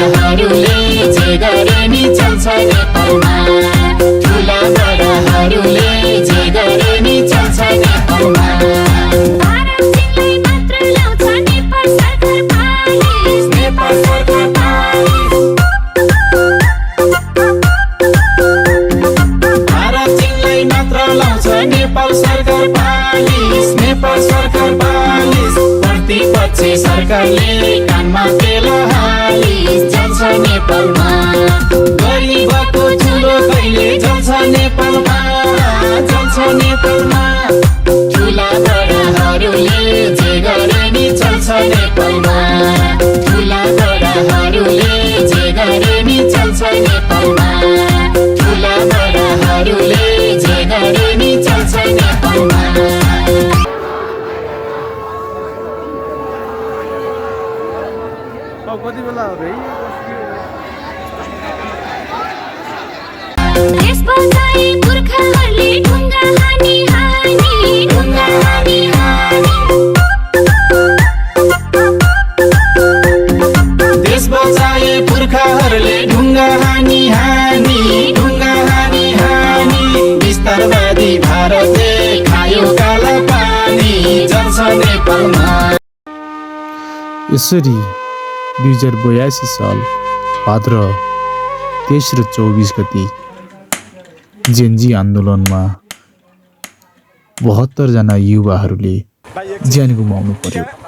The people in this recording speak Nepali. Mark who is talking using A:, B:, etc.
A: बडाहरूले जे गरे नि चल्छ नेपालमा ठुला बडाहरूले जे गरे नि चल्छ नेपालमा नेपाल सरकार पालिस नेपाल सरकार पालिस प्रतिपक्षी सरकारले कानमा तेल हालिस जल्छ नेपालमा गरिबको ठुलो कहिले जल्छ नेपालमा जल्छ नेपालमा ठुला बडाहरूले जे गरे नि चल्छ नेपालमा ठुला बडाहरूले जे गरे नि चल्छ नेपालमा ठुला बडाहरूले जे गरे नि चल्छ नेपालमा
B: कति बेला हो भाइ
A: देश बचाए पुर्खाहरूले ढुङ्गा हानी हानी ढुङ्गा हानी हानी देश बचाए पुर्खाहरूले ढुङ्गा हानी हानी ढुङ्गा हानी हानी विस्तारवादी भारतले खायो काला पानी जल्छ नेपालमा
C: यसरी 2082 साल भाद्र 23 र 24 गति जेनजी आन्दोलनमा 72 जना युवाहरूले ज्यान गुमाउनु पर्यो।